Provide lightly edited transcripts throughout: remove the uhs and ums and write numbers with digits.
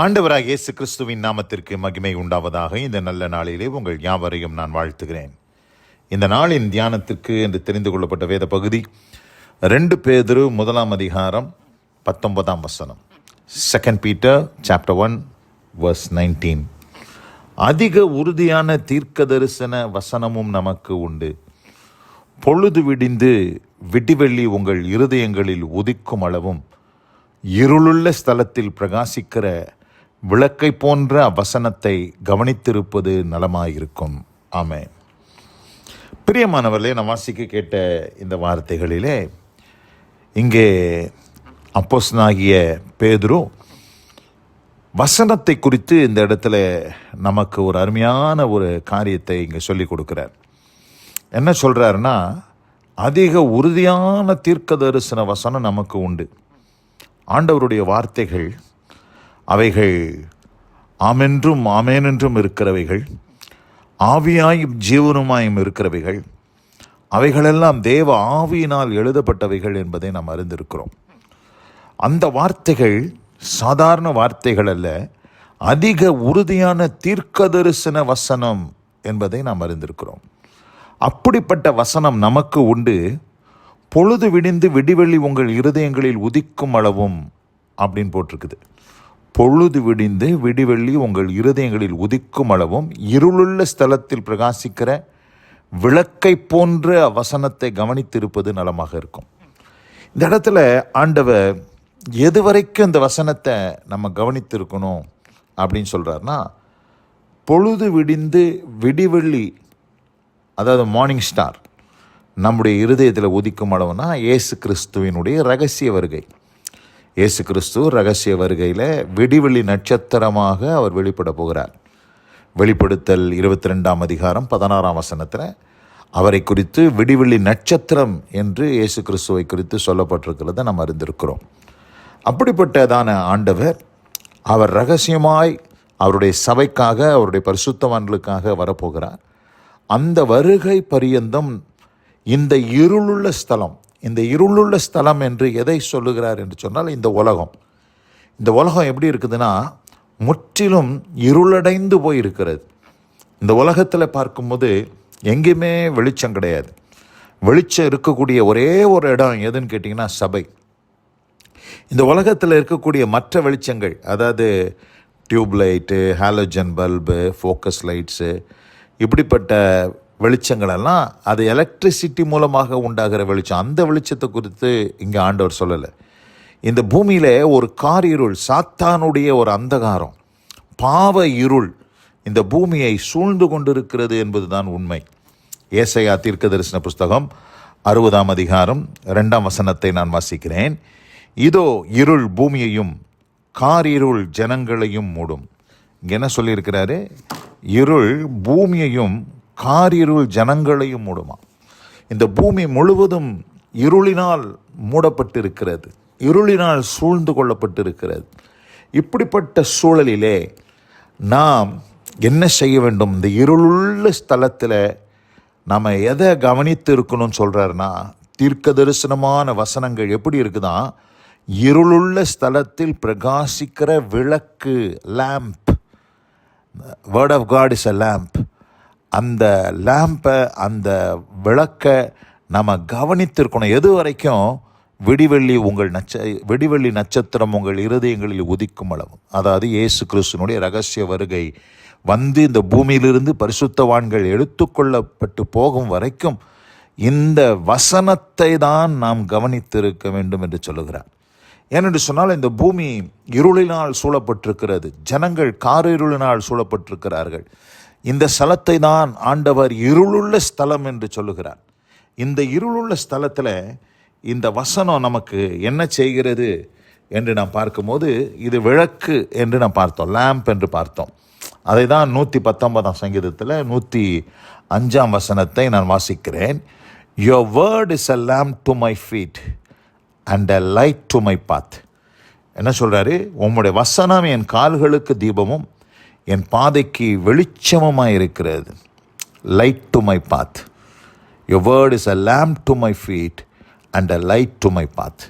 ஆண்டவராகிய இயேசு கிறிஸ்துவின் நாமத்திற்கு மகிமை உண்டாவதாக. இந்த நல்ல நாளிலே உங்கள் யாவரையும் நான் வாழ்த்துகிறேன். இந்த நாளின் தியானத்திற்கு என்று தெரிந்து கொள்ளப்பட்ட வேத பகுதி 2 பேதுரு 1:19. 2 Peter chapter 1 verse 19. அதிக உறுதியான தீர்க்க தரிசன வசனமும் நமக்கு உண்டு. பொழுது விடிந்து விடிவெள்ளி உங்கள் இருதயங்களில் உதிக்கும் அளவும் இருளுள்ள ஸ்தலத்தில் பிரகாசிக்கிற விளக்கை போன்ற வசனத்தை கவனித்திருப்பது நலமாயிருக்கும். ஆமென். பிரியமானவர்களே, நான் வாசிக்க கேட்ட இந்த வார்த்தைகளிலே இங்கே அப்போஸ்தலனாகிய பேதுரு வசனத்தை குறித்து இந்த இடத்துல நமக்கு ஒரு அருமையான ஒரு காரியத்தை இங்கே சொல்லி கொடுக்குறார். என்ன சொல்கிறாருன்னா, அதிக உறுதியான தீர்க்க தரிசன வசனம் நமக்கு உண்டு. ஆண்டவருடைய வார்த்தைகள் அவைகள் ஆமென்றும் ஆமேனென்றும் இருக்கிறவைகள், ஆவியாயும் ஜீவனுமாயும் இருக்கிறவைகள், அவைகளெல்லாம் தேவ ஆவியினால் எழுதப்பட்டவைகள் என்பதை நாம் அறிந்திருக்கிறோம். அந்த வார்த்தைகள் சாதாரண வார்த்தைகள் அல்ல, அதிக உறுதியான தீர்க்க தரிசன வசனம் என்பதை நாம் அறிந்திருக்கிறோம். அப்படிப்பட்ட வசனம் நமக்கு உண்டு. பொழுது விடிந்து விடிவெள்ளி உங்கள் இருதயங்களில் உதிக்கும் அளவும் அப்படின்னு போட்டிருக்குது. பொழுது விடிந்து விடிவெள்ளி உங்கள் இருதயங்களில் உதிக்கும் அளவும் இருளுள்ள ஸ்தலத்தில் பிரகாசிக்கிற விளக்கை போன்ற வசனத்தை கவனித்திருப்பது நலமாக இருக்கும். இந்த இடத்துல ஆண்டவர் எது வரைக்கும் இந்த வசனத்தை நம்ம கவனித்திருக்கணும் அப்படின்னு சொல்கிறாருன்னா, பொழுது விடிந்து விடிவெள்ளி, அதாவது மார்னிங் ஸ்டார் நம்முடைய இருதயத்தில் உதிக்கும் அளவுனா இயேசு கிறிஸ்துவினுடைய ரகசிய வருகை. இயேசு கிறிஸ்து ரகசிய வருகையில் விடிவெள்ளி நட்சத்திரமாக அவர் வெளிப்பட போகிறார். வெளிப்படுத்தல் 22:16 அவரை குறித்து விடிவெள்ளி நட்சத்திரம் என்று இயேசு கிறிஸ்துவை குறித்து சொல்லப்பட்டிருக்கிறத நாம் அறிந்திருக்கிறோம். அப்படிப்பட்டதான ஆண்டவர் அவர் ரகசியமாய் அவருடைய சபைக்காக, அவருடைய பரிசுத்தவான்களுக்காக வரப்போகிறார். அந்த வருகை பரியந்தம் இந்த இருளுள்ள ஸ்தலம், இந்த இருளுள்ள ஸ்தலம் என்று எதை சொல்லுகிறார் என்று சொன்னால், இந்த உலகம் எப்படி இருக்குதுன்னா, முற்றிலும் இருளடைந்து போய் இருக்கிறது. இந்த உலகத்தில் பார்க்கும்போது எங்கேயுமே வெளிச்சம் கிடையாது. வெளிச்சம் இருக்கக்கூடிய ஒரே ஒரு இடம் எதுன்னு கேட்டிங்கன்னா சபை. இந்த உலகத்தில் இருக்கக்கூடிய மற்ற வெளிச்சங்கள், அதாவது tube light, halogen bulb, focus lights, இப்படிப்பட்ட வெளிச்சங்களெல்லாம் அது எலக்ட்ரிசிட்டி மூலமாக உண்டாகிற வெளிச்சம். அந்த வெளிச்சத்தை குறித்து இங்கே ஆண்டவர் சொல்லலை. இந்த பூமியில் ஒரு காரிருள், சாத்தானுடைய ஒரு அந்தகாரம், பாவ இருள் இந்த பூமியை சூழ்ந்து கொண்டிருக்கிறது என்பது தான் உண்மை. ஏசாயா தீர்க்க தரிசன புஸ்தகம் 60:2 நான் வாசிக்கிறேன். இதோ இருள் பூமியையும் காரிருள் ஜனங்களையும் மூடும். இங்கே என்ன சொல்லியிருக்கிறாரு? இருள் பூமியையும் காரிருள் ஜனங்களையும் மூடுமா. இந்த பூமி முழுவதும் இருளினால் மூடப்பட்டிருக்கிறது, இருளினால் சூழ்ந்து கொள்ளப்பட்டிருக்கிறது. இப்படிப்பட்ட சூழலிலே நாம் என்ன செய்ய வேண்டும்? இந்த இருளுள்ள ஸ்தலத்தில் நாம் எதை கவனித்து இருக்கணும்னு சொல்கிறாருன்னா, தீர்க்க தரிசனமான வசனங்கள் எப்படி இருக்குதான், இருளுள்ள ஸ்தலத்தில் பிரகாசிக்கிற விளக்கு, lamp. Word of God is a lamp. அந்த லேம்பை, அந்த விளக்கை நம்ம கவனித்திருக்கணும். எது வரைக்கும்? விடிவெள்ளி நட்சத்திரம் உங்கள் இருதயங்களில் உதிக்கும் அளவு, அதாவது இயேசு கிறிஸ்துனுடைய ரகசிய வருகை வந்து இந்த பூமியிலிருந்து பரிசுத்தவான்கள் எடுத்துக்கொள்ளப்பட்டு போகும் வரைக்கும் இந்த வசனத்தை தான் நாம் கவனித்திருக்க வேண்டும் என்று சொல்லுகிறார். ஏனென்று சொன்னால், இந்த பூமி இருளினால் சூழப்பட்டிருக்கிறது, ஜனங்கள் காரிருளினால் சூழப்பட்டிருக்கிறார்கள். இந்த ஸ்தலத்தை தான் ஆண்டவர் இருளுள்ள ஸ்தலம் என்று சொல்லுகிறார். இந்த இருளுள்ள ஸ்தலத்தில் இந்த வசனம் நமக்கு என்ன செய்கிறது என்று நாம் பார்க்கும்போது, இது விளக்கு என்று நாம் பார்த்தோம், லேம்ப் என்று பார்த்தோம். அதை தான் 119 105 நான் வாசிக்கிறேன். Your word is a lamp to my feet and a light to my path. என்ன சொல்கிறாரு? உம்முடைய வசனம் என் கால்களுக்கு தீபமும் என் பாதைக்கு வெளிச்சமுமாய் இருக்கிறது. Light to my path. Your word is a lamp to my feet and a light to my path.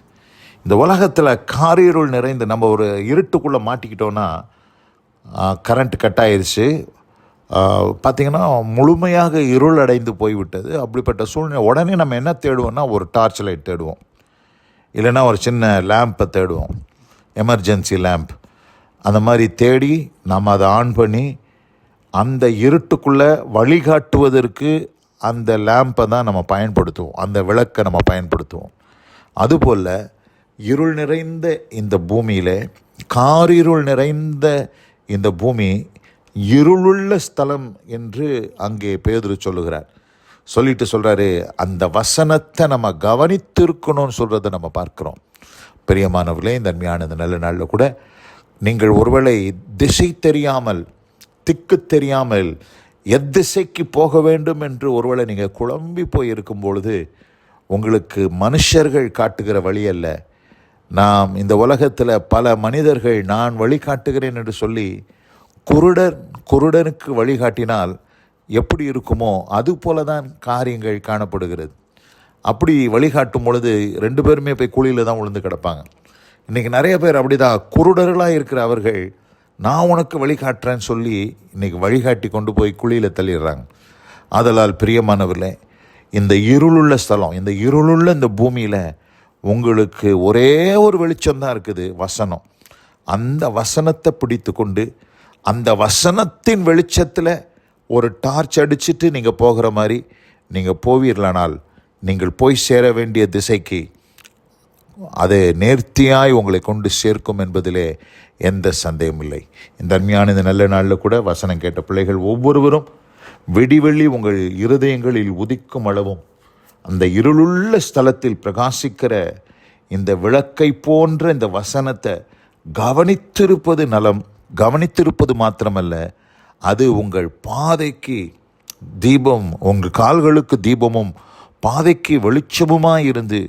இந்த உலகத்தில் காரிருள் நிறைந்து நம்ம ஒரு இருட்டுக்குள்ளே மாட்டிக்கிட்டோன்னா கரண்ட் கட் ஆயிடுச்சு. பார்த்திங்கன்னா முழுமையாக இருள் அடைந்து போய்விட்டது. அப்படிப்பட்ட சூழ்நிலை உடனே நம்ம என்ன தேடுவோம்னா ஒரு டார்ச் லைட் தேடுவோம், இல்லைன்னா ஒரு சின்ன லேம்பை தேடுவோம், எமர்ஜென்சி லேம்ப். அந்த மாதிரி தேடி நம்ம அதை ஆன் பண்ணி அந்த இருட்டுக்குள்ளே வழிகாட்டுவதற்கு அந்த லேம்பை தான் நம்ம பயன்படுத்துவோம், அந்த விளக்கை நம்ம பயன்படுத்துவோம். அதுபோல் இருள் நிறைந்த இந்த பூமியில், காரிருள் நிறைந்த இந்த பூமி இருளுள்ள ஸ்தலம் என்று அங்கே பேதுரு சொல்லுகிறார். சொல்லிட்டு சொல்கிறாரு, அந்த வசனத்தை நம்ம கவனித்திருக்கணும்னு சொல்கிறத நம்ம பார்க்குறோம். பிரியமானவர்களே, இந்த அருமையான இந்த நல்ல நாளில் கூட நீங்கள் ஒருவேளை திசை தெரியாமல், திக்கு தெரியாமல் எத்திசைக்கு போக வேண்டும் என்று ஒருவேளை நீங்கள் குழம்பி போய் இருக்கும் பொழுது, உங்களுக்கு மனுஷர்கள் காட்டுகிற வழி அல்ல, நாம் இந்த உலகத்தில் பல மனிதர்கள் நான் வழிகாட்டுகிறேன் என்று சொல்லி குருடனுக்கு வழிகாட்டினால் எப்படி இருக்குமோ அதுபோல தான் காரியங்கள் காணப்படுகிறது. அப்படி வழிகாட்டும் பொழுது 2 பேருமே போய் குழியில் தான் விழுந்து கிடப்பாங்க. இன்றைக்கி நிறைய பேர் அப்படி தான் குருடர்களாக இருக்கிற அவர்கள் நான் உனக்கு வழிகாட்டுறேன்னு சொல்லி இன்றைக்கி வழிகாட்டி கொண்டு போய் குழியில் தள்ளிடுறாங்க. ஆதலால் பிரியமானவர்களே, இந்த இருளுள்ள ஸ்தலம், இந்த இருளுள்ள இந்த பூமியில் உங்களுக்கு ஒரே ஒரு வெளிச்சம்தான் இருக்குது, வசனம். அந்த வசனத்தை பிடித்து கொண்டு அந்த வசனத்தின் வெளிச்சத்தில் ஒரு டார்ச் அடிச்சுட்டு நீங்கள் போகிற மாதிரி நீங்கள் போவீர்களானால் நீங்கள் போய் சேர வேண்டிய திசைக்கு அது நேர்த்தியாய் உங்களை கொண்டு சேர்க்கும் என்பதிலே எந்த சந்தேகமும் இல்லை. இந்த அருமையான இந்த நல்ல நாளில் கூட வசனம் கேட்ட பிள்ளைகள் ஒவ்வொருவரும் வெடிவெள்ளி உங்கள் இருதயங்களில் உதிக்கும் அளவும் அந்த இருளுள்ள ஸ்தலத்தில் பிரகாசிக்கிற இந்த விளக்கை போன்ற இந்த வசனத்தை கவனித்திருப்பது நலம். கவனித்திருப்பது மாத்திரமல்ல, அது உங்கள் பாதைக்கு தீபம், உங்கள் கால்களுக்கு தீபமும் பாதைக்கு வெளிச்சமுமாய் இருந்து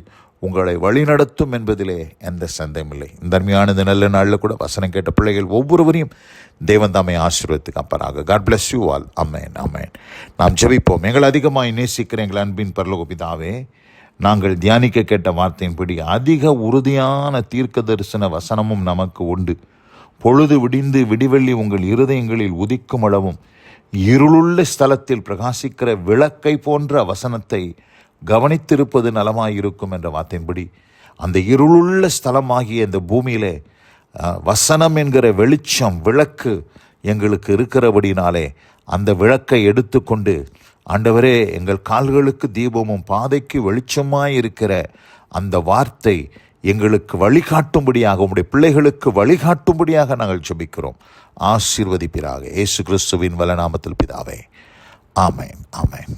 உங்களை வழிநடத்தும் என்பதிலே எந்த சந்தேகமில்லை. இந்த அருமையான இந்த நல்ல நாளில் கூட வசனம் கேட்ட பிள்ளைகள் ஒவ்வொருவரையும் தேவன் தாமே ஆசீர்வதித்துக்கு அப்பராக. God bless you all. அமேன், அமேன். நாம் ஜெபிப்போம். எங்கள் அதிகமாக நேசிக்கிற எங்கள் அன்பின் பரலோக பிதாவே, நாங்கள் தியானிக்க கேட்ட வார்த்தையின்படி அதிக உறுதியான தீர்க்க தரிசன வசனமும் நமக்கு உண்டு. பொழுது விடிந்து விடிவெள்ளி உங்கள் இருதயங்களில் உதிக்கும் அளவும் இருளுள்ள ஸ்தலத்தில் பிரகாசிக்கிற விளக்கை போன்ற வசனத்தை கவனித்திருப்பது நலமாயிருக்கும் என்ற வார்த்தையின்படி அந்த இருளுள்ள ஸ்தலமாகிய இந்த பூமியிலே வசனம் என்கிற வெளிச்சம், விளக்கு எங்களுக்கு இருக்கிறபடினாலே அந்த விளக்கை எடுத்துக்கொண்டு ஆண்டவரே, எங்கள் கால்களுக்கு தீபமும் பாதைக்கு வெளிச்சமாய் இருக்கிற அந்த வார்த்தை எங்களுக்கு வழிகாட்டும்படியாக, உம்முடைய பிள்ளைகளுக்கு வழிகாட்டும்படியாக நாங்கள் ஜெபிக்கிறோம். ஆசீர்வதிப்பீராக. இயேசு கிறிஸ்துவின் வல்ல நாமத்தில் பிதாவே. ஆமென், ஆமென்.